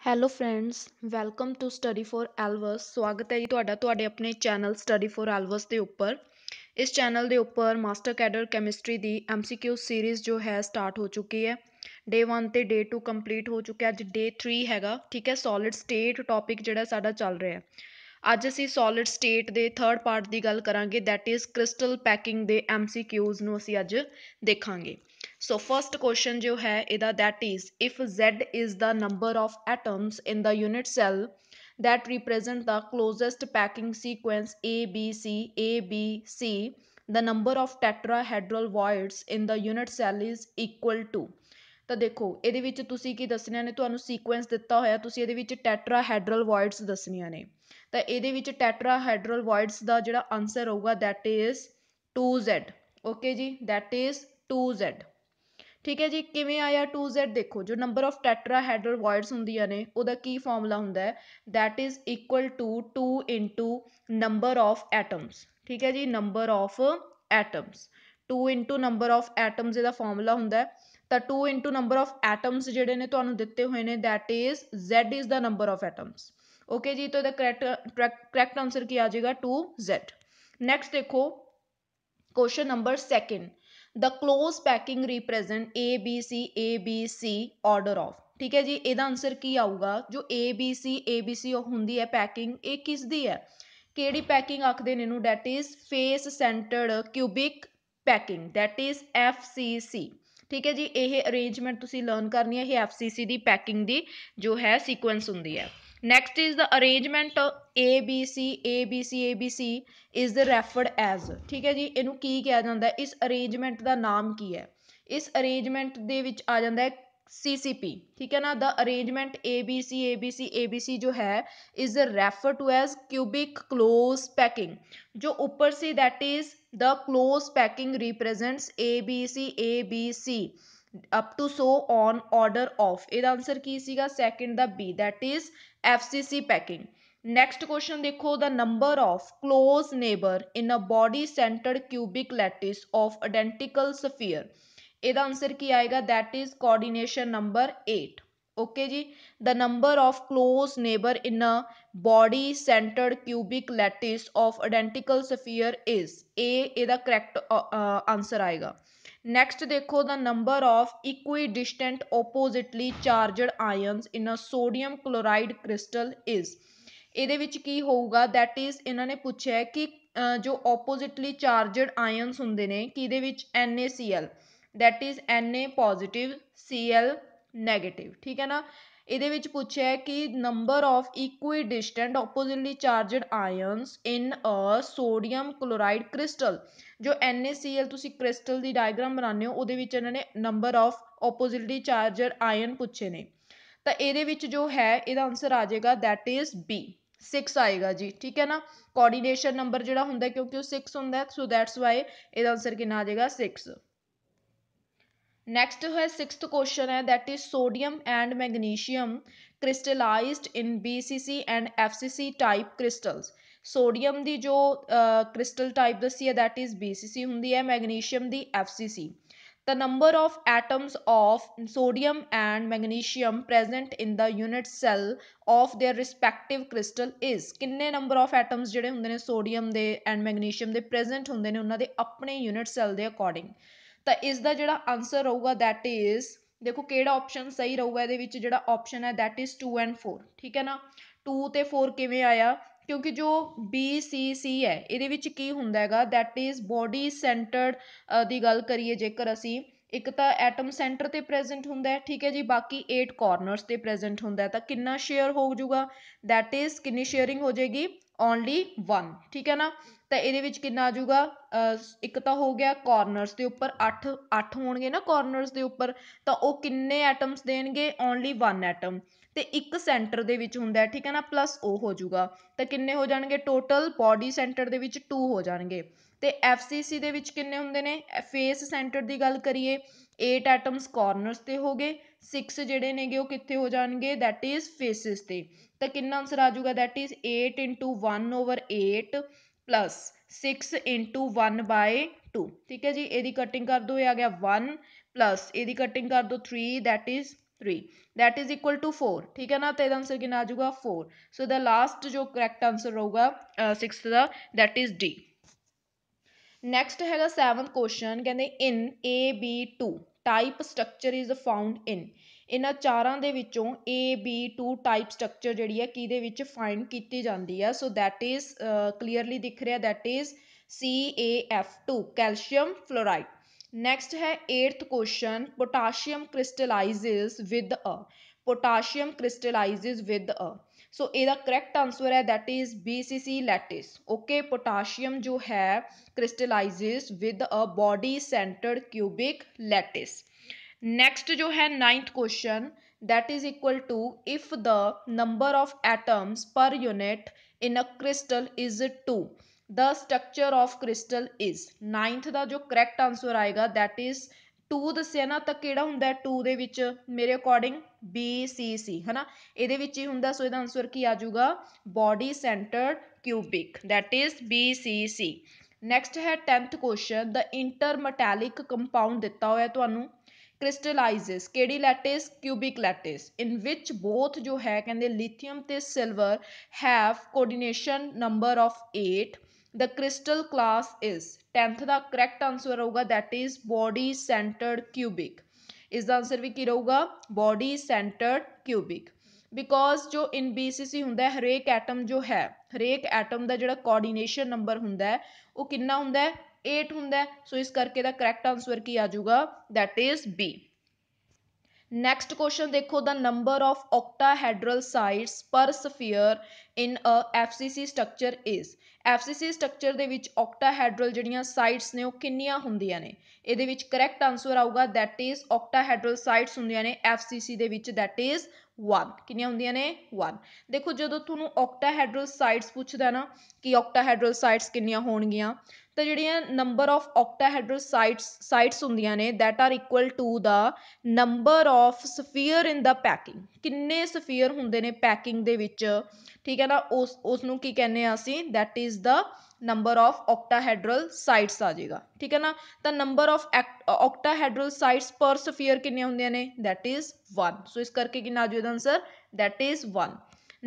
Hello friends, welcome to study for ਐਲਵਸ। ਸਵਾਗਤ ਹੈ ਜੀ ਤੁਹਾਡੇ ਆਪਣੇ ਚੈਨਲ ਸਟੱਡੀ ਫॉर ਐਲਵਸ ਦੇ ਉੱਪਰ। ਇਸ ਚੈਨਲ ਦੇ ਉੱਪਰ ਮਾਸਟਰ ਕੈਡਰ ਕੈਮਿਸਟਰੀ ਦੀ MCQ ਸੀਰੀਜ਼ ਜੋ ਹੈ ਸਟਾਰਟ ਹੋ ਚੁੱਕੀ ਹੈ। ਡੇ 1 ਤੇ ਡੇ 2 ਕੰਪਲੀਟ ਹੋ ਚੁੱਕਿਆ। ਅੱਜ ਡੇ 3 ਹੈਗਾ, ਠੀਕ ਹੈ। ਸੋਲਿਡ ਸਟੇਟ ਟੌਪਿਕ ਜਿਹੜਾ ਸਾਡਾ ਚੱਲ ਰਿਹਾ ਹੈ। ਅੱਜ ਅਸੀਂ ਸੋਲਿਡ ਸਟੇਟ ਦੇ ਥਰਡ ਪਾਰਟ ਦੀ ਗੱਲ ਕਰਾਂਗੇ, ਦੈਟ ਇਜ਼ ਕ੍ਰਿਸਟਲ ਪੈਕਿੰਗ ਦੇ MCQs ਨੂੰ ਅਸੀਂ ਅੱਜ ਦੇਖਾਂਗੇ। So first question जो है इहदा that is if Z is the number of atoms in the unit cell that represent the closest packing sequence ABC, the number of tetrahedral voids in the unit cell is equal to। ਤਾਂ ਦੇਖੋ ਇਹਦੇ ਵਿੱਚ ਤੁਸੀਂ ਕੀ ਦੱਸਣੀਆਂ ਨੇ, ਤੁਹਾਨੂੰ sequence ਦਿੱਤਾ ਹੋਇਆ, ਤੁਸੀਂ ਇਹਦੇ ਵਿੱਚ ਟੈਟਰਾਹੈਡਰਲ ਵੋਇਡਸ ਦੱਸਣੀਆਂ ਨੇ। ਤਾਂ ਇਹਦੇ ਵਿੱਚ ਟੈਟਰਾਹੈਡਰਲ ਵੋਇਡਸ ਦਾ ਜਿਹੜਾ ਆਨਸਰ ਹੋਊਗਾ ਦੈਟ ਇਜ਼ 2Z। ਓਕੇ ਜੀ, ਦੈਟ ਇਜ਼ 2Z। ਠੀਕ ਹੈ ਜੀ। ਕਿਵੇਂ ਆਇਆ 2Z? ਦੇਖੋ ਜੋ ਨੰਬਰ ਆਫ ਟੈਟਰਾਹੈਡਰਲ ਵੋਇਡਸ ਹੁੰਦੀਆਂ ਨੇ ਉਹਦਾ ਕੀ ਫਾਰਮੂਲਾ ਹੁੰਦਾ ਹੈ, that is equal to 2 into number of atoms. ਠੀਕ ਹੈ ਜੀ, number of atoms, 2 into number of atoms ਇਹਦਾ ਫਾਰਮੂਲਾ ਹੁੰਦਾ ਹੈ। ਤਾਂ 2 ਇੰਟੂ ਨੰਬਰ ਆਫ ਐਟਮਸ ਜਿਹੜੇ ਨੇ ਤੁਹਾਨੂੰ ਦਿੱਤੇ ਹੋਏ ਨੇ, that is Z is the number of atoms. Okay ਜੀ, ਤਾਂ ਇਹਦਾ ਕਰੈਕਟ ਆਨਸਰ ਕੀ ਆ ਜਾਏਗਾ 2Z। ਨੈਕਸਟ ਦੇਖੋ question number second, the close packing represent ABC order of. ठीक है जी, ਇਹਦਾ आंसर ਕੀ ਆਊਗਾ? ਜੋ ABC ਹੁੰਦੀ ਹੈ ਪੈਕਿੰਗ, ਇਹ ਕਿਸ ਦੀ ਹੈ, ਕਿਹੜੀ ਪੈਕਿੰਗ ਆਖਦੇ ਨੇ ਇਹਨੂੰ? That is face centred cubic packing, that is FCC। ਠੀਕ ਹੈ ਜੀ, ਇਹ ਅਰੇਂਜਮੈਂਟ ਤੁਸੀਂ ਲਰਨ ਕਰਨੀ ਹੈ, ਇਹ FCC ਦੀ ਪੈਕਿੰਗ ਦੀ ਜੋ ਹੈ ਸੀਕੁਐਂਸ ਹੁੰਦੀ ਹੈ। Next is the arrangement ABC is referred as. ਠੀਕ ਹੈ ਜੀ, ਇਹਨੂੰ ਕੀ ਕਿਹਾ ਜਾਂਦਾ ਹੈ, ਇਸ ਅਰੇਂਜਮੈਂਟ ਦਾ ਨਾਮ ਕੀ ਹੈ? ਇਸ ਅਰੇਂਜਮੈਂਟ ਦੇ ਵਿੱਚ ਆ ਜਾਂਦਾ ਹੈ CCP। ਠੀਕ ਹੈ ਨਾ, ਦ ਅਰੇਂਜਮੈਂਟ ABC ਜੋ ਹੈ is refer to as cubic close packing. जो ऊपर से that is the close packing represents ABC up to so on order of. ਇਹਦਾ ਆਨਸਰ ਕੀ ਸੀਗਾ? ਸੈਕਿੰਡ ਦਾ B, that is FCC packing. Next question देखो, the number of close neighbour in a body centred cubic lattice of identical sphere. ਇਹਦਾ answer ਕੀ आएगा? That is coordination number 8। Okay जी, the number of close neighbour in a body centred cubic lattice of identical sphere is A, ਇਹਦਾ correct answer आएगा। Next देखो, the number of equidistant oppositely charged ions in a sodium chloride crystal is. ਇਹਦੇ ਵਿੱਚ ਕੀ ਹੋਊਗਾ? That is ਇਹਨਾਂ ਨੇ ਪੁੱਛਿਆ ਕਿ ਜੋ ਓਪੋਜ਼ਿਟਲੀ ਚਾਰਜਡ ਆਇਨਸ ਹੁੰਦੇ ਨੇ ਕਿਹਦੇ ਵਿੱਚ? NaCl, that is Na positive Cl negative. ਠੀਕ ਹੈ ਨਾ, ਇਹਦੇ ਵਿੱਚ ਪੁੱਛਿਆ ਹੈ ਕਿ number of equidistant oppositely charged ions in a sodium chloride crystal. ਜੋ NaCl ਤੁਸੀਂ ਕ੍ਰਿਸਟਲ ਦੀ ਡਾਇਗਰਾਮ ਬਣਾਉਂਦੇ ਹੋ, ਉਹਦੇ ਵਿੱਚ ਇਹਨਾਂ ਨੇ number of oppositely charged ion ਪੁੱਛੇ ਨੇ। ਤਾਂ ਇਹਦੇ ਵਿੱਚ ਜੋ ਹੈ ਇਹਦਾ ਆਨਸਰ ਆ ਜਾਏਗਾ ਦੈਟ ਇਜ਼ B, 6 ਆਏਗਾ ਜੀ। ਠੀਕ ਹੈ ਨਾ, ਕੋਆਰਡੀਨੇਸ਼ਨ ਨੰਬਰ ਜਿਹੜਾ ਹੁੰਦਾ ਕਿਉਂਕਿ ਉਹ 6 ਹੁੰਦਾ, ਸੋ ਦੈਟਸ ਵਾਈ ਇਹਦਾ ਆਨਸਰ ਕਿੰਨਾ ਆ ਜਾਏਗਾ? 6। ਨੈਕਸਟ ਹੈ 6th क्वेश्चन है, that is sodium and magnesium crystallised in BCC and FCC type crystals. Sodium ਦੀ ਜੋ ਕ੍ਰਿਸਟਲ ਟਾਈਪ ਦੱਸੀ ਹੈ ਦੈਟ ਇਜ਼ BCC ਹੁੰਦੀ ਹੈ, magnesium the FCC। The number of atoms of sodium and magnesium present in the unit cell of their respective crystal is। ਕਿੰਨੇ number of atoms ਜਿਹੜੇ ਹੁੰਦੇ ਨੇ sodium ਦੇ ਐਂਡ ਮੈਗਨੀਸ਼ੀਅਮ ਦੇ ਪ੍ਰੈਜ਼ੈਂਟ ਹੁੰਦੇ ਨੇ ਉਹਨਾਂ ਦੇ ਆਪਣੇ ਯੂਨਿਟ ਸੈੱਲ ਦੇ ਅਕੋਰਡਿੰਗ। ਤਾਂ ਇਸ ਦਾ ਜਿਹੜਾ ਆਨਸਰ ਰਹੂਗਾ ਦੈਟ ਇਜ਼, ਦੇਖੋ ਕਿਹੜਾ ਆਪਸ਼ਨ ਸਹੀ ਰਹੂਗਾ ਇਹਦੇ ਵਿੱਚ? ਜਿਹੜਾ ਆਪਸ਼ਨ ਹੈ ਦੈਟ ਇਜ਼ 2 and 4। ਠੀਕ ਹੈ ਨਾ, 2 ਤੇ 4 ਕਿਵੇਂ ਆਇਆ? ਕਿਉਂਕਿ ਜੋ BCC ਹੈ ਇਹਦੇ ਵਿੱਚ ਕੀ ਹੁੰਦਾ ਹੈਗਾ, ਦੈਟ ਇਜ਼ ਬੋਡੀ ਸੈਂਟਰਡ ਦੀ ਗੱਲ ਕਰੀਏ ਜੇਕਰ ਅਸੀਂ, ਇੱਕ ਤਾਂ ਐਟਮ ਸੈਂਟਰ ਤੇ ਪ੍ਰੈਜ਼ੈਂਟ ਹੁੰਦਾ ਹੈ, ਠੀਕ ਹੈ ਜੀ, ਬਾਕੀ 8 ਕਾਰਨਰਸ ਤੇ ਪ੍ਰੈਜ਼ੈਂਟ ਹੁੰਦਾ ਹੈ। ਤਾਂ ਕਿੰਨਾ ਸ਼ੇਅਰ ਹੋ ਜਾਊਗਾ? ਦੈਟ ਇਜ਼ ਕਿੰਨੀ ਸ਼ੇਅਰਿੰਗ ਹੋ ਜਾਏਗੀ? ਓਨਲੀ 1। ਠੀਕ ਹੈ ਨਾ, ਤਾਂ ਇਹਦੇ ਵਿੱਚ ਕਿੰਨਾ ਆ ਜਾਊਗਾ? ਇੱਕ ਤਾਂ ਹੋ ਗਿਆ ਕਾਰਨਰਸ ਦੇ ਉੱਪਰ 8 ਹੋਣਗੇ ਨਾ ਕਾਰਨਰਸ ਦੇ ਉੱਪਰ, ਤਾਂ ਉਹ ਕਿੰਨੇ ਐਟਮਸ ਦੇਣਗੇ? Only 1 atom. ਤੇ ਇੱਕ ਸੈਂਟਰ ਦੇ ਵਿੱਚ ਹੁੰਦਾ ਹੈ, ਠੀਕ ਹੈ ਨਾ, ਪਲੱਸ ਉਹ ਹੋ ਜਾਊਗਾ। ਤਾਂ ਕਿੰਨੇ ਹੋ ਜਾਣਗੇ ਟੋਟਲ? ਬੋਡੀ ਸੈਂਟਰ ਦੇ ਵਿੱਚ 2 ਹੋ ਜਾਣਗੇ। ਤੇ FCC ਦੇ ਵਿੱਚ ਕਿੰਨੇ ਹੁੰਦੇ ਨੇ? ਫੇਸ ਸੈਂਟਰ ਦੀ ਗੱਲ ਕਰੀਏ 8 ਐਟਮਸ ਕਾਰਨਰਸ ਤੇ ਹੋ ਗਏ, 6 ਜਿਹੜੇ ਨੇਗੇ ਉਹ ਕਿੱਥੇ ਹੋ ਜਾਣਗੇ? ਦੈਟ ਇਜ਼ ਫੇਸਿਸ ਤੇ। ਤਾਂ ਕਿੰਨਾ ਆਨਸਰ ਆ ਜਾਊਗਾ? That is 8 into 1/8 plus 6 into 1/2। ਠੀਕ ਹੈ ਜੀ, ਇਹਦੀ ਕਟਿੰਗ ਕਰ ਦਿਓ, ਇਹ ਆ ਗਿਆ 1 ਪਲੱਸ ਇਹਦੀ ਕਟਿੰਗ ਕਰ ਦਿਓ 3, that is 3 that is equal to 4 ठीक है ना। तो ਇਹਦਾ आंसर कितना आ जाऊगा 4। सो द लास्ट जो करैक्ट आंसर रहूगा 6th का दैट इज डी। ਨੈਕਸਟ ਹੈਗਾ 7th ਕੁਐਸਚਨ ਕਹਿੰਦੇ in AB2 type structure is found in ਇਹਨਾਂ ਚਾਰਾਂ ਦੇ ਵਿੱਚੋਂ AB2 ਟਾਈਪ ਸਟਰਕਚਰ ਜਿਹੜੀ ਹੈ ਕਿਹਦੇ ਵਿੱਚ ਫਾਈਂਡ ਕੀਤੀ ਜਾਂਦੀ ਹੈ। ਸੋ ਦੈਟ ਇਜ਼ ਕਲੀਅਰਲੀ ਦਿਖ ਰਿਹਾ that is CaF2 calcium fluoride. Next ਹੈ 8th question potassium crystallises with a potassium crystallises with a so ਇਹਦਾ ਕਰੈਕਟ ਆਨਸਰ ਹੈ that is BCC lattice. Okay potassium जो है crystallises with a body centred cubic lattice. Next जो है 9th question that is equal to if the number of atoms per unit in a crystal is 2 the structure of crystal is. 9th ਦਾ जो correct answer आएगा that is 2 ਦੱਸਿਆ ਨਾ ਤਾਂ ਕਿਹੜਾ ਹੁੰਦਾ 2 ਦੇ ਵਿੱਚ ਮੇਰੇ ਅਕੋਰਡਿੰਗ BCC है ना ਇਹਦੇ ਵਿੱਚ ਹੀ ਹੁੰਦਾ। ਸੋ ਇਹਦਾ ਆਨਸਰ ਕੀ ਆ ਜਾਊਗਾ body centred cubic that is BCC। Next ਹੈ 10th ਕੁਐਸਚਨ ਦ ਇੰਟਰਮੈਟੈਲਿਕ ਕੰਪਾਊਂਡ ਦਿੱਤਾ ਹੋਇਆ ਤੁਹਾਨੂੰ क्रिस्टलाइजेस ਕਿਹੜੀ lattice cubic lattice in which both जो है कहते लिथियम ते silver have coordination number of 8 the crystal class is. 10th ਦਾ ਕਰੈਕਟ ਆਨਸਰ ਰਹੂਗਾ that is body centred cubic. इसका आंसर भी की रहूगा बॉडी सेंटर्ड क्यूबिक बिकॉज जो इन BCC ਹੁੰਦਾ ਹਰੇਕ ਐਟਮ जो है ਹਰੇਕ ਐਟਮ ਦਾ ਜਿਹੜਾ ਕੋਆਰਡੀਨੇਸ਼ਨ ਨੰਬਰ ਹੁੰਦਾ ਉਹ ਕਿੰਨਾ ਹੁੰਦਾ 8 ਹੁੰਦਾ। ਸੋ ਇਸ ਕਰਕੇ ਦਾ ਕਰੈਕਟ ਆਨਸਰ ਕੀ ਆ ਜਾਊਗਾ that is B। Next question ਦੇਖੋ the number of octahedral sites per sphere in a FCC structure is। FCC structure ਦੇ ਵਿੱਚ octahedral ਜਿਹੜੀਆਂ ਸਾਈਟਸ ਨੇ ਉਹ ਕਿੰਨੀਆਂ ਹੁੰਦੀਆਂ ਨੇ ਇਹਦੇ ਵਿੱਚ ਕਰੈਕਟ ਆਨਸਰ ਆਊਗਾ दैट इज octahedral sites ਹੁੰਦੀਆਂ ਨੇ FCC ਦੇ ਵਿੱਚ दैट इज 1 ਕਿੰਨੀਆਂ ਹੁੰਦੀਆਂ ਨੇ 1। ਦੇਖੋ ਜਦੋਂ ਤੁਹਾਨੂੰ octahedral sites ਪੁੱਛਦਾ ਨਾ ਕਿ octahedral sites ਕਿੰਨੀਆਂ ਹੋਣਗੀਆਂ ਤਾਂ ਜਿਹੜੀਆਂ ਨੰਬਰ ਆਫ octahedral sites ਹੁੰਦੀਆਂ ਨੇ that are equal to the number of sphere in the packing ਕਿੰਨੇ ਸਫੀਅਰ ਹੁੰਦੇ ਨੇ ਪੈਕਿੰਗ ਦੇ ਵਿੱਚ ਠੀਕ ਹੈ ਨਾ ਉਸ ਨੂੰ ਕੀ ਕਹਿੰਦੇ ਆ ਅਸੀਂ that is the number of octahedral sites ਆ ਜਾਏਗਾ ਠੀਕ ਹੈ ਨਾ। ਤਾਂ number of octahedral sites per sphere ਕਿੰਨੀਆਂ ਹੁੰਦੀਆਂ ਨੇ that is 1। ਸੋ ਇਸ ਕਰਕੇ ਕਿੰਨਾ ਆ ਜਾਊਗਾ ਆਨਸਰ that is 1।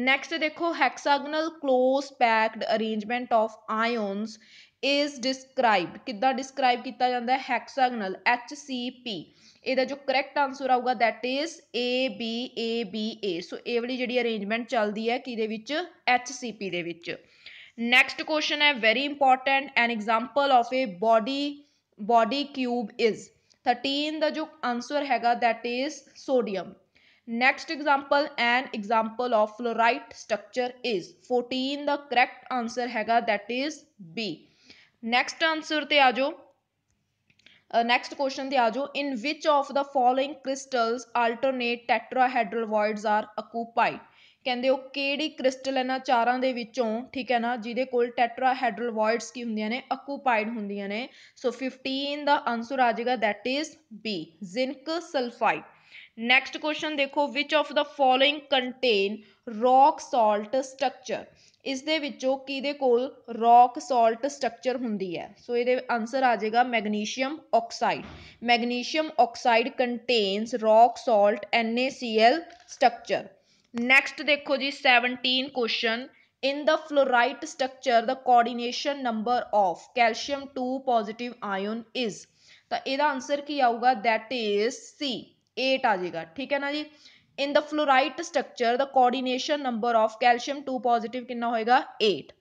ਨੈਕਸਟ ਦੇਖੋ hexagonal close packed arrangement of ions is described ਕਿੱਦਾਂ ਡਿਸਕ੍ਰਾਈਬ ਕੀਤਾ ਜਾਂਦਾ ਹੈ hexagonal HCP। ਇਹਦਾ ਜੋ ਕਰੈਕਟ ਆਨਸਰ ਆਊਗਾ दैट इज ABABA। ਸੋ ਇਹ ਵਾਲੀ ਜਿਹੜੀ ਅਰੇਂਜਮੈਂਟ ਚੱਲਦੀ ਹੈ ਕਿਹਦੇ ਵਿੱਚ HCP ਦੇ ਵਿੱਚ। ਨੈਕਸਟ ਕੁਐਸਚਨ ਹੈ very important an example of a body cube is. 13 ਦਾ ਜੋ ਆਨਸਰ ਹੈਗਾ that is sodium. Next example an example of fluorite structure is. 14 the correct answer हैगा that is B. Next answer ते आ जाओ नैक्सट क्वेश्चन ते आ जाओ in which of the following crystals alternate tetrahedral voids are occupied. ਕਹਿੰਦੇ ਉਹ ਕਿਹੜੀ ਕ੍ਰਿਸਟਲ ਇਹਨਾਂ ਚਾਰਾਂ ਦੇ ਵਿੱਚੋਂ ਠੀਕ ਹੈ ਨਾ ਜਿਹਦੇ ਕੋਲ ਟੈਟਰਾਹੈਡਰਲ ਵॉइड्स ਕੀ ਹੁੰਦੀਆਂ ਨੇ ਆਕੂਪਾਈਡ ਹੁੰਦੀਆਂ ਨੇ। ਸੋ 15 ਦਾ ਆਨਸਰ ਆ ਜਾਏਗਾ that is B zinc sulphide. Next question ਦੇਖੋ which of the following contain rock salt structure. ਇਸ ਦੇ ਵਿੱਚੋਂ ਕਿਹਦੇ ਕੋਲ ਰੌਕ ਸਾਲਟ ਸਟਰਕਚਰ ਹੁੰਦੀ ਹੈ। ਸੋ ਇਹਦੇ ਆਨਸਰ ਆ ਜਾਏਗਾ magnesium oxide. Magnesium oxide contains rock salt NaCl structure. Next ਦੇਖੋ ਜੀ 17 question in the fluorite structure the coordination number of calcium 2 positive ion is। ਤਾਂ ਇਹਦਾ ਆਨਸਰ ਕੀ ਆਊਗਾ दैट इज C 8 ਆ ਜਾਏਗਾ ਠੀਕ ਹੈ ਨਾ ਜੀ। in the fluorite structure the coordination number of calcium 2 positive ਕਿੰਨਾ ਹੋਏਗਾ 8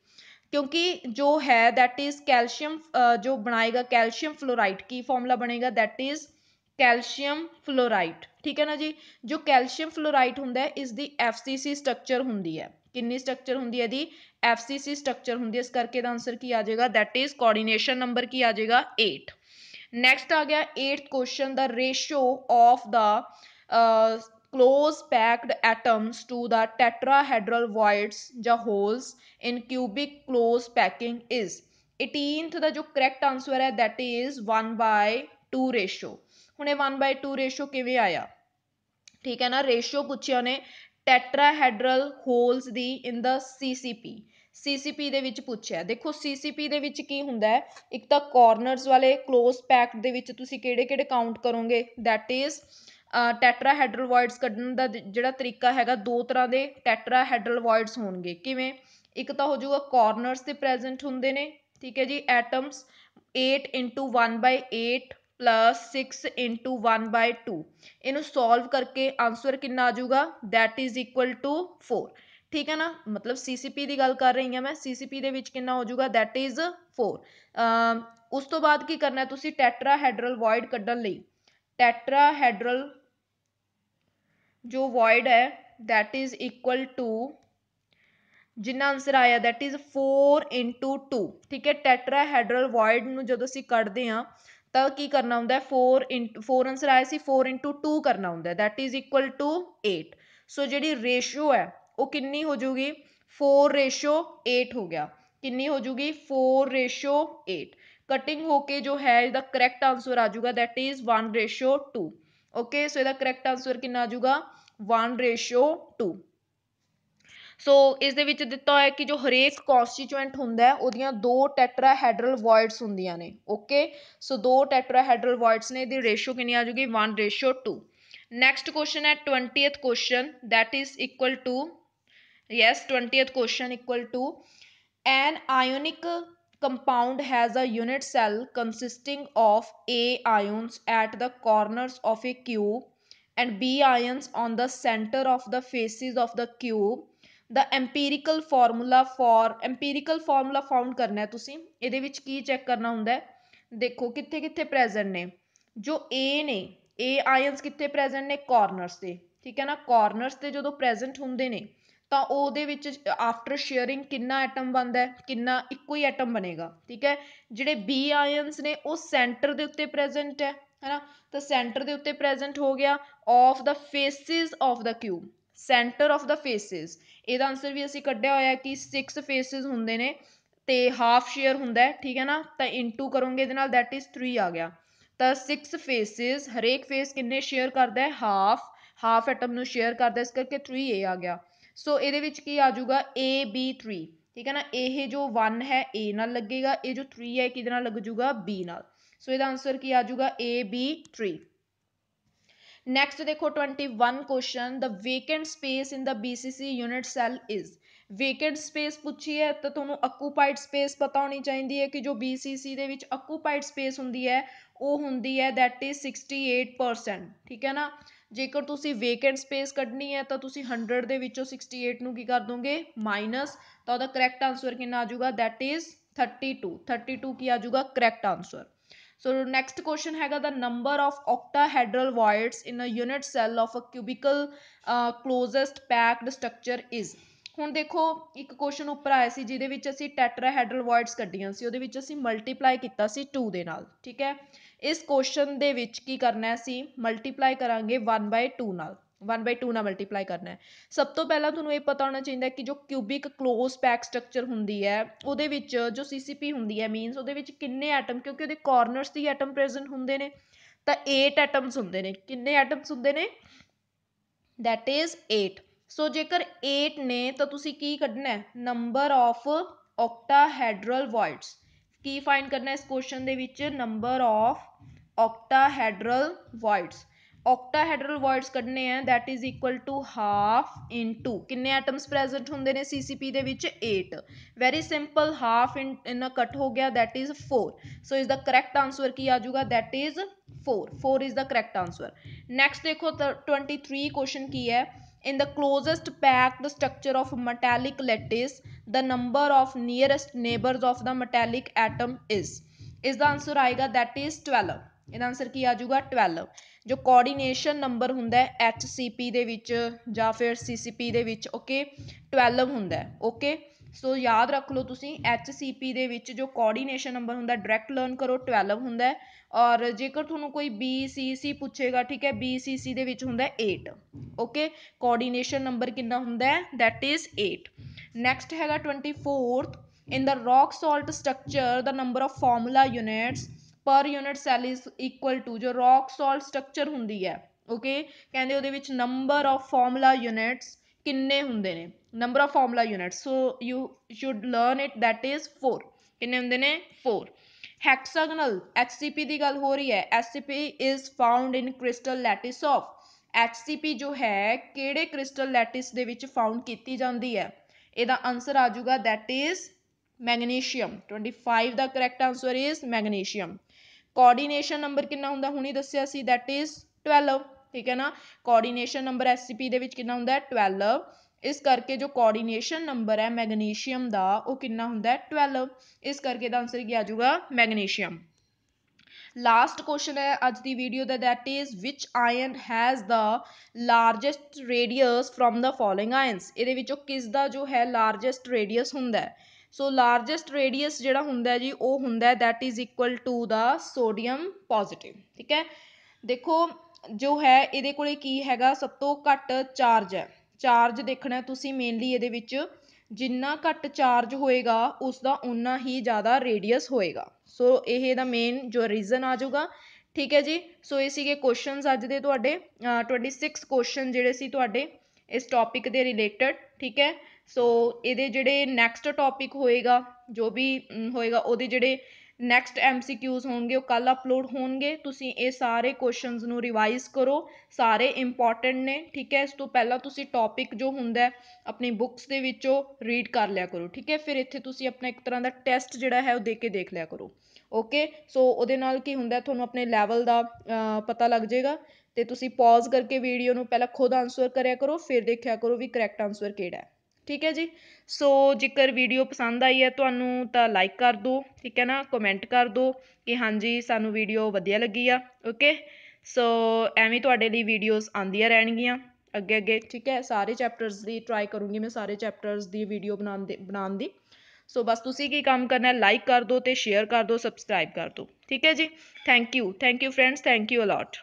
क्योंकि जो है दैट इज कैल्शियम जो बनाएगा कैल्शियम फ्लोराइड की फॉर्मूला बनेगा दैट इज कैल्शियम फ्लोराइड ठीक है ना जी। जो कैल्शियम फ्लोराइड हुंदा है इसकी FCC स्ट्रक्चर हुंदी है कितनी स्ट्रक्चर हुंदी है दी FCC स्ट्रक्चर हुंदी है इस करके दा आंसर की आ जाएगा दैट इज कोऑर्डिनेशन नंबर की आ जाएगा 8। नैक्सट आ गया 8th question the ratio of the close packed atoms to the tetrahedral voids ਜਾਂ holes in cubic close packing is। 18th ਦਾ ਜੋ ਕਰੈਕਟ ਆਨਸਰ ਹੈ that is 1/2 रेशो। ਹੁਣ ਇਹ 1/2 रेशो ਕਿਵੇਂ ਆਇਆ ਠੀਕ ਹੈ ਨਾ ਰੇਸ਼ੋ ਪੁੱਛਿਆ ਉਹਨੇ ਟੈਟਰਾਹੈਡਰਲ ਹੋਲਸ ਦੀ ਇਨ ਦਾ CCP ਦੇ ਵਿੱਚ ਪੁੱਛਿਆ। ਦੇਖੋ CCP ਦੇ ਵਿੱਚ ਕੀ ਹੁੰਦਾ ਹੈ ਇੱਕ ਤਾਂ ਕਾਰਨਰਸ ਵਾਲੇ ਕਲੋਜ਼ ਪੈਕਡ ਦੇ ਵਿੱਚ ਤੁਸੀਂ ਕਿਹੜੇ ਕਿਹੜੇ ਕਾਊਂਟ ਕਰੋਗੇ दैट इज ਟੈਟਰਾਹੈਡਰਲ ਵੋਇਡਸ ਕੱਢਣ ਦਾ ਜਿਹੜਾ ਤਰੀਕਾ ਹੈਗਾ, ਦੋ ਤਰ੍ਹਾਂ ਦੇ ਟੈਟਰਾਹੈਡਰਲ ਵੋਇਡਸ ਹੋਣਗੇ। ਕਿਵੇਂ? ਇੱਕ ਤਾਂ ਹੋ ਜਾਊਗਾ ਕਾਰਨਰਸ ਤੇ ਪ੍ਰੈਜ਼ੈਂਟ ਹੁੰਦੇ ਨੇ, ਠੀਕ ਹੈ ਜੀ, ਐਟਮਸ 8 into 1/8 plus 6 into 1/2। ਇਹਨੂੰ ਸੋਲਵ ਕਰਕੇ ਆਂਸਰ ਕਿੰਨਾ ਆ ਜਾਊਗਾ? that is equal to 4। ਠੀਕ ਹੈ ਨਾ, ਮਤਲਬ CCP ਦੀ ਗੱਲ ਕਰ ਰਹੀ ਹਾਂ ਮੈਂ, CCP ਦੇ ਵਿੱਚ ਕਿੰਨਾ ਹੋ ਜਾਊਗਾ? that is 4। ਉਸ ਤੋਂ ਬਾਅਦ ਕੀ ਕਰਨਾ ਤੁਸੀਂ? ਟੈਟਰਾਹੈਡਰਲ ਵੋਇਡ ਕੱਢਣ ਲਈ ਟੈਟਰਾਹੈਡਰਲ ਜੋ ਵੋਇਡ ਹੈ that is equal to, ਜਿੰਨਾ ਆਂਸਰ ਆਇਆ that is 4 into 2। ਠੀਕ ਹੈ, ਟੈਟਰਾਹੈਡਰਲ ਵੋਇਡ ਨੂੰ ਜਦੋਂ ਅਸੀਂ ਕੱਢਦੇ ਹਾਂ ਤਾਂ ਕੀ ਕਰਨਾ ਹੁੰਦਾ? 4 ਆਂਸਰ ਆਇਆ ਸੀ, 4 into 2 ਕਰਨਾ ਹੁੰਦਾ, that is equal to 8। ਸੋ ਜਿਹੜੀ ਰੇਸ਼ੋ ਹੈ ਉਹ ਕਿੰਨੀ ਹੋ ਜੂਗੀ? 4:8 ਹੋ ਗਿਆ। ਕਿੰਨੀ ਹੋ ਜੂਗੀ? 4:8। ਕਟਿੰਗ ਹੋ ਕੇ ਜੋ ਹੈ ਇਹਦਾ ਕਰੈਕਟ ਆਂਸਰ ਆ ਜਾਊਗਾ that is 1:2। ਓਕੇ, ਸੋ ਇਹਦਾ ਕਰੈਕਟ ਆਂਸਰ ਕਿੰਨਾ ਆ ਜਾਊਗਾ? 1:2। ਸੋ ਇਸ ਦੇ ਵਿੱਚ ਦਿੱਤਾ ਹੋਇਆ ਕਿ ਜੋ ਹਰੇਕ ਕੌਂਸਟੀਚੁਐਂਟ ਹੁੰਦਾ ਉਹਦੀਆਂ ਦੋ ਟੈਟਰਾਹੈਡਰਲ ਵੋਇਡਸ ਹੁੰਦੀਆਂ ਨੇ। ਓਕੇ, ਸੋ ਦੋ ਟੈਟਰਾਹੈਡਰਲ ਵੋਇਡਸ ਨੇ, ਇਹਦੀ ਰੇਸ਼ੋ ਕਿੰਨੀ ਆ ਜਾਊਗੀ? 1:2। ਨੈਕਸਟ ਕੁਐਸਚਨ ਹੈ 20th question, that is equal to, yes, 20th question equal to an ionic compound has a unit cell consisting of A ions at the corners of a cube and B ions on the center of the faces of the cube। the empirical formula found ਕਰਨਾ ਹੈ ਤੁਸੀਂ। ਇਹਦੇ ਵਿੱਚ ਕੀ check ਕਰਨਾ ਹੁੰਦਾ ਹੈ? ਦੇਖੋ ਕਿੱਥੇ ਕਿੱਥੇ ਪ੍ਰੈਜ਼ੈਂਟ ਨੇ ਜੋ A ਨੇ, A ਆਇਨਸ ਕਿੱਥੇ ਪ੍ਰੈਜ਼ੈਂਟ ਨੇ? ਕਾਰਨਰਸ ਤੇ। ਠੀਕ ਹੈ ਨਾ, ਕਾਰਨਰਸ ਤੇ ਜਦੋਂ ਪ੍ਰੈਜ਼ੈਂਟ ਹੁੰਦੇ ਨੇ ਤਾਂ ਉਹਦੇ ਵਿੱਚ ਆਫਟਰ ਸ਼ੇਅਰਿੰਗ ਕਿੰਨਾ ਐਟਮ ਬਣਦਾ ਹੈ? ਕਿੰਨਾ? ਇੱਕੋ ਹੀ ਐਟਮ ਬਣੇਗਾ। ਠੀਕ ਹੈ, ਜਿਹੜੇ B ਆਇਨਸ ਨੇ ਉਹ ਸੈਂਟਰ ਦੇ ਉੱਤੇ ਪ੍ਰੈਜ਼ੈਂਟ ਹੈ ਨਾ, ਤਾਂ ਸੈਂਟਰ ਦੇ ਉੱਤੇ ਪ੍ਰੈਜ਼ੈਂਟ ਹੋ ਗਿਆ ਆਫ ਦਾ ਫੇਸਿਸ ਆਫ ਦਾ ਕਿਊਬ, ਸੈਂਟਰ ਆਫ ਦਾ ਫੇਸਿਸ। ਇਹਦਾ ਆਂਸਰ ਵੀ ਅਸੀਂ ਕੱਢਿਆ ਹੋਇਆ ਕਿ 6 ਫੇਸਿਸ ਹੁੰਦੇ ਨੇ ਤੇ ਹਾਫ ਸ਼ੇਅਰ ਹੁੰਦਾ ਹੈ। ਠੀਕ ਹੈ ਨਾ, ਤਾਂ ਇਨਟੂ ਕਰੋਗੇ ਇਹਦੇ ਨਾਲ that is 3 ਆ ਗਿਆ। ਤਾਂ 6 ਫੇਸਿਸ, ਹਰੇਕ ਫੇਸ ਕਿੰਨੇ ਸ਼ੇਅਰ ਕਰਦਾ ਹੈ? ਹਾਫ ਐਟਮ ਨੂੰ ਸ਼ੇਅਰ ਕਰਦਾ, ਇਸ ਕਰਕੇ 3A ਆ ਗਿਆ। ਸੋ ਇਹਦੇ ਵਿੱਚ ਕੀ ਆ ਜਾਊਗਾ? AB3। ਠੀਕ ਹੈ ਨਾ, ਇਹ ਜੋ 1 ਹੈ A ਨਾਲ ਲੱਗੇਗਾ, ਇਹ ਜੋ 3 ਹੈ ਕਿਹਦੇ ਨਾਲ ਲੱਗ ਜੂਗਾ? B ਨਾਲ। ਸੋ ਇਹਦਾ ਆਂਸਰ ਕੀ ਆ ਜਾਊਗਾ? AB3। ਨੈਕਸਟ ਦੇਖੋ 21 question, the vacant space in the BCC unit cell is। vacant space ਪੁੱਛੀ ਹੈ ਤਾਂ ਤੁਹਾਨੂੰ occupied space ਪਤਾ ਹੋਣੀ ਚਾਹੀਦੀ ਹੈ ਕਿ ਜੋ BCC ਦੇ ਵਿੱਚ occupied space ਹੁੰਦੀ ਹੈ ਉਹ ਹੁੰਦੀ ਹੈ that is 68%। ਠੀਕ ਹੈ ਨਾ, ਜੇਕਰ ਤੁਸੀਂ vacant space ਕੱਢਣੀ ਹੈ ਤਾਂ ਤੁਸੀਂ 100 ਦੇ ਵਿੱਚੋਂ 68 ਨੂੰ ਕੀ ਕਰ ਦੋਗੇ? ਮਾਈਨਸ, ਤਾਂ ਉਹਦਾ ਕਰੈਕਟ ਆਂਸਰ ਕਿੰਨਾ ਆ ਜਾਊਗਾ? that is 32 ਕੀ ਆ ਜਾਊਗਾ correct answer. So next question ਹੈਗਾ the number of octahedral voids in a unit cell of a cubical closest packed structure is। ਹੁਣ ਦੇਖੋ ਇੱਕ ਕੁਐਸਚਨ ਉੱਪਰ ਆਇਆ ਸੀ ਜਿਹਦੇ ਵਿੱਚ ਅਸੀਂ ਟੈਟਰਾਹੈਡਰਲ ਵੋਇਡਸ ਕੱਢੀਆਂ ਸੀ, ਉਹਦੇ ਵਿੱਚ ਅਸੀਂ ਮਲਟੀਪਲਾਈ ਕੀਤਾ ਸੀ 2 ਦੇ ਨਾਲ। ਠੀਕ ਹੈ, ਇਸ ਕੁਐਸਚਨ ਦੇ ਵਿੱਚ ਕੀ ਕਰਨਾ ਹੈ? ਅਸੀਂ ਮਲਟੀਪਲਾਈ ਕਰਾਂਗੇ 1/2 ਨਾਲ, 1/2 ਨਾਲ ਮਲਟੀਪਲਾਈ ਕਰਨਾ ਹੈ। ਸਭ ਤੋਂ ਪਹਿਲਾਂ ਤੁਹਾਨੂੰ ਇਹ ਪਤਾ ਹੋਣਾ ਚਾਹੀਦਾ ਕਿ ਜੋ ਕਿਊਬਿਕ ਕਲੋਜ਼ ਪੈਕ ਸਟਰਕਚਰ ਹੁੰਦੀ ਹੈ ਉਹਦੇ ਵਿੱਚ ਜੋ CCP ਹੁੰਦੀ ਹੈ ਮੀਨਸ ਉਹਦੇ ਵਿੱਚ ਕਿੰਨੇ ਐਟਮ, ਕਿਉਂਕਿ ਉਹਦੇ ਕਾਰਨਰਸ ਦੀ ਐਟਮ ਪ੍ਰੈਜ਼ੈਂਟ ਹੁੰਦੇ ਨੇ ਤਾਂ 8 ਐਟਮਸ ਹੁੰਦੇ ਨੇ। ਕਿੰਨੇ ਐਟਮਸ ਹੁੰਦੇ ਨੇ? that is 8। ਸੋ ਜੇਕਰ 8 ਨੇ ਤਾਂ ਤੁਸੀਂ ਕੀ ਕੱਢਣਾ ਹੈ? Number of octahedral voids। Ki find ਕਰਨਾ ਇਸ ਕੁਐਸਚਨ ਦੇ ਵਿੱਚ? Number of octahedral voids। octahedral voids ਕੱਢਣੇ ਆ that is equal to half into ਕਿੰਨੇ ਐਟਮਸ ਪ੍ਰੈਜ਼ੈਂਟ ਹੁੰਦੇ ਨੇ CCP ਦੇ ਵਿੱਚ? 8। ਵੈਰੀ ਸਿੰਪਲ, ਹਾਫ ਇਨ ਕੱਟ ਹੋ ਗਿਆ that is 4। ਸੋ ਇਸ ਦਾ ਕਰੈਕਟ ਆਂਸਰ ਕੀ ਆ ਜਾਊਗਾ? that is 4 is the correct answer। next ਦੇਖੋ 23 question ਕੀ ਹੈ? in the closest packed structure of metallic lattice the number of nearest neighbors of the metallic atom is। ਇਸ ਦਾ answer ਆਏਗਾ that is 12। ਇਹਦਾ answer ਕੀ ਆ ਜਾਊਗਾ? 12। ਜੋ ਕੋਆਰਡੀਨੇਸ਼ਨ ਨੰਬਰ ਹੁੰਦਾ ਹੈ HCP ਦੇ ਵਿੱਚ ਜਾਂ ਫਿਰ CCP ਦੇ ਵਿੱਚ, ਓਕੇ, 12 ਹੁੰਦਾ ਹੈ। ਓਕੇ, ਸੋ ਯਾਦ ਰੱਖ ਲਓ ਤੁਸੀਂ HCP ਦੇ ਵਿੱਚ ਜੋ ਕੋਆਰਡੀਨੇਸ਼ਨ ਨੰਬਰ ਹੁੰਦਾ ਡਾਇਰੈਕਟ ਲਰਨ ਕਰੋ 12 ਹੁੰਦਾ ਹੈ। ਔਰ ਜੇਕਰ ਤੁਹਾਨੂੰ ਕੋਈ BCC ਪੁੱਛੇਗਾ, ਠੀਕ ਹੈ, BCC ਦੇ ਵਿੱਚ ਹੁੰਦਾ 8। ਓਕੇ, ਕੋਆਰਡੀਨੇਸ਼ਨ ਨੰਬਰ ਕਿੰਨਾ ਹੁੰਦਾ ਹੈ? that is 8। ਨੈਕਸਟ ਹੈਗਾ 24th, in the rock salt structure the number of formula units per unit cell is equal to। ਜੋ rock salt structure ਹੁੰਦੀ ਹੈ, ਓਕੇ, ਕਹਿੰਦੇ ਉਹਦੇ ਵਿੱਚ number of formula units ਕਿੰਨੇ ਹੁੰਦੇ ਨੇ? number of formula units, so you should learn it that is 4। ਕਿੰਨੇ ਹੁੰਦੇ ਨੇ? 4। hexagonal HCP ਦੀ ਗੱਲ ਹੋ ਰਹੀ ਹੈ। HCP is found in crystal lattice of HCP जो है किहड़े क्रिस्टल लैटिस दे विच फाउंड की जाती है? ਇਹਦਾ आंसर आ जाऊगा that is magnesium. 25 the correct answer is magnesium. Coordination number कितना हुंदा हुणी दस्सिया सी दैट इज 12, ठीक है ना। कोऑर्डिनेशन नंबर SCP दे विच कितना हुंदा 12, इस करके जो कोऑर्डिनेशन नंबर है मैग्नीशियम दा वो कितना हुंदा 12, इस करके दा आंसर क्या आ जाऊगा मैग्नीशियम। लास्ट क्वेश्चन है अज की वीडियो का that is which ion has the largest radius from the following ions. ये किस दा जो है लार्जेस्ट रेडियस हुंदा है? सो लार्जेस्ट रेडियस जिहड़ा हुंदा है जी वो हुंदा है that is equal to the sodium positive, ठीक है। देखो जो है ये कोले की हैगा सब तो घट चार्ज है। चार्ज देखना तुसी मेनली ये विच जिन्ना घट चार्ज होएगा उसका उन्ना ही ज़्यादा रेडियस होएगा। सो ये दा मेन जो रीजन आ जाऊगा, ठीक है जी। सो ये सीगे क्वेश्चनस अज दे तुहाडे 26 क्वेश्चन जिहड़े सी तुहाडे इस टॉपिक के रिलेटेड, ठीक है। सो ये जिहड़े नैक्सट टॉपिक होएगा जो भी होएगा उहदे जिहड़े नैक्सट MCQs होंगे कल अपलोड होंगे। तुसी ये सारे क्वेश्चनस नूं रिवाइज करो, सारे इंपॉर्टेंट ने, ठीक है। इस तो पहला तुसी टॉपिक जो हुंदा है अपनी बुक्स दे विचों रीड कर लिया करो, ठीक है। फिर इत्थे तुसी अपना एक तरह का टैसट जिहड़ा है वो दे के देख लिया करो, ओके। सो उहदे नाल की हुंदा तुहानूं अपने लैवल का पता लग जाएगा। तो तुसी पॉज करके वीडियो नूं पहला खुद आंसर करिया करो फिर देखिया करो भी करैक्ट आंसर किहड़ा है, ठीक है जी। सो जेकर वीडियो पसंद आई है तुहानूं तां लाइक कर दो, ठीक है ना, कमेंट कर दो कि हाँ जी सानूं वीडियो वधिया लगी आ, ओके। सो एवें तुहाडे लई वीडियोज़ आंदियां रहणगीਆਂ अगे अगे, ठीक है। सारे चैप्टर्स की ट्राई करूँगी मैं, सारे चैप्टर्स की वीडियो बनाने की। सो बस तुसी की काम करना है लाइक कर दो तो शेयर कर दो, सबसक्राइब कर दो, ठीक है जी। Thank you friends, thank you allot.